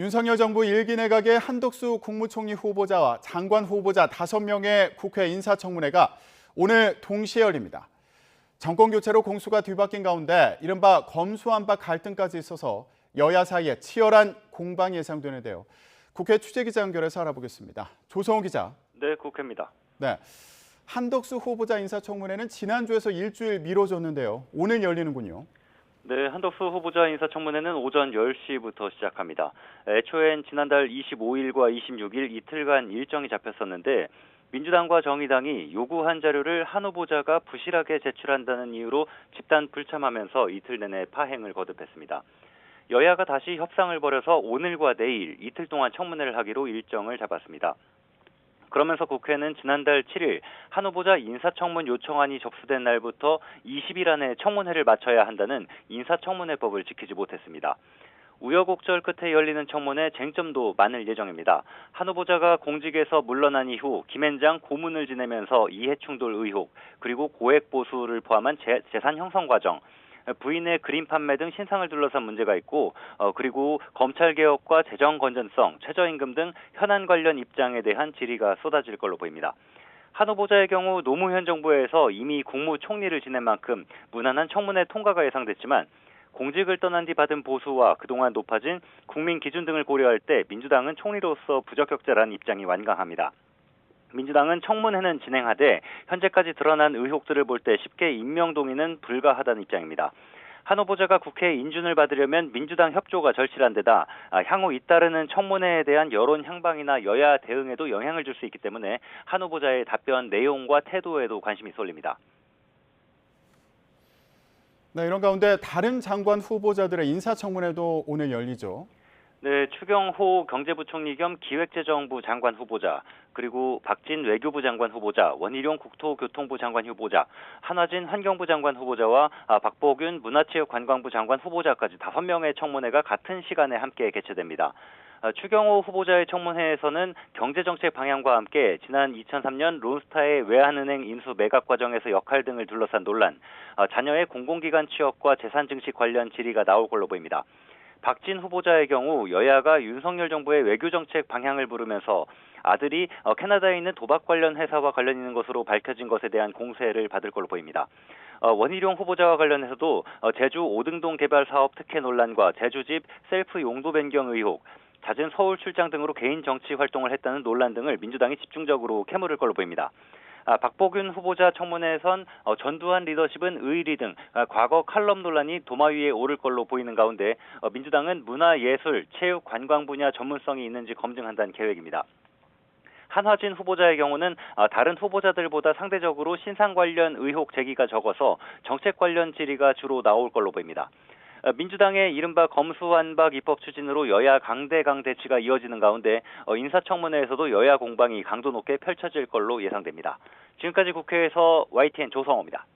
윤석열 정부 1기 내각의 한덕수 국무총리 후보자와 장관 후보자 5명의 국회 인사청문회가 오늘 동시에 열립니다. 정권 교체로 공수가 뒤바뀐 가운데 이른바 검수완박 갈등까지 있어서 여야 사이에 치열한 공방이 예상되는데요. 국회 취재기자 연결해서 알아보겠습니다. 조성호 기자. 네, 국회입니다. 네, 한덕수 후보자 인사청문회는 지난주에서 일주일 미뤄졌는데요. 오늘 열리는군요. 네, 한덕수 후보자 인사청문회는 오전 10시부터 시작합니다. 애초엔 지난달 25일과 26일 이틀간 일정이 잡혔었는데 민주당과 정의당이 요구한 자료를 한 후보자가 부실하게 제출한다는 이유로 집단 불참하면서 이틀 내내 파행을 거듭했습니다. 여야가 다시 협상을 벌여서 오늘과 내일 이틀 동안 청문회를 하기로 일정을 잡았습니다. 그러면서 국회는 지난달 7일 한 후보자 인사청문 요청안이 접수된 날부터 20일 안에 청문회를 마쳐야 한다는 인사청문회법을 지키지 못했습니다. 우여곡절 끝에 열리는 청문회 쟁점도 많을 예정입니다. 한 후보자가 공직에서 물러난 이후 김앤장 고문을 지내면서 이해충돌 의혹, 그리고 고액 보수를 포함한 재산 형성 과정, 부인의 그림 판매 등 신상을 둘러싼 문제가 있고 그리고 검찰개혁과 재정 건전성, 최저임금 등 현안 관련 입장에 대한 질의가 쏟아질 걸로 보입니다. 한 후보자의 경우 노무현 정부에서 이미 국무총리를 지낸 만큼 무난한 청문회 통과가 예상됐지만 공직을 떠난 뒤 받은 보수와 그동안 높아진 국민 기준 등을 고려할 때 민주당은 총리로서 부적격자라는 입장이 완강합니다. 민주당은 청문회는 진행하되 현재까지 드러난 의혹들을 볼 때 쉽게 임명 동의는 불가하다는 입장입니다. 한 후보자가 국회 인준을 받으려면 민주당 협조가 절실한 데다 향후 잇따르는 청문회에 대한 여론 향방이나 여야 대응에도 영향을 줄 수 있기 때문에 한 후보자의 답변 내용과 태도에도 관심이 쏠립니다. 네, 이런 가운데 다른 장관 후보자들의 인사청문회도 오늘 열리죠. 네, 추경호 경제부총리 겸 기획재정부 장관 후보자, 그리고 박진 외교부 장관 후보자, 원희룡 국토교통부 장관 후보자, 한화진 환경부 장관 후보자와 박보균 문화체육관광부 장관 후보자까지 5명의 청문회가 같은 시간에 함께 개최됩니다. 추경호 후보자의 청문회에서는 경제정책 방향과 함께 지난 2003년 론스타의 외환은행 인수 매각 과정에서 역할 등을 둘러싼 논란, 자녀의 공공기관 취업과 재산 증식 관련 질의가 나올 걸로 보입니다. 박진 후보자의 경우 여야가 윤석열 정부의 외교정책 방향을 물으면서 아들이 캐나다에 있는 도박 관련 회사와 관련 있는 것으로 밝혀진 것에 대한 공세를 받을 걸로 보입니다. 원희룡 후보자와 관련해서도 제주 오등동 개발 사업 특혜 논란과 제주집 셀프 용도 변경 의혹, 잦은 서울 출장 등으로 개인 정치 활동을 했다는 논란 등을 민주당이 집중적으로 캐물을 걸로 보입니다. 박보균 후보자 청문회에선 전두환 리더십은 의리 등 과거 칼럼 논란이 도마 위에 오를 걸로 보이는 가운데 민주당은 문화, 예술, 체육, 관광 분야 전문성이 있는지 검증한다는 계획입니다. 한화진 후보자의 경우는 다른 후보자들보다 상대적으로 신상 관련 의혹 제기가 적어서 정책 관련 질의가 주로 나올 걸로 보입니다. 민주당의 이른바 검수완박 입법 추진으로 여야 강대강 대치가 이어지는 가운데 인사청문회에서도 여야 공방이 강도 높게 펼쳐질 걸로 예상됩니다. 지금까지 국회에서 YTN 조성호입니다.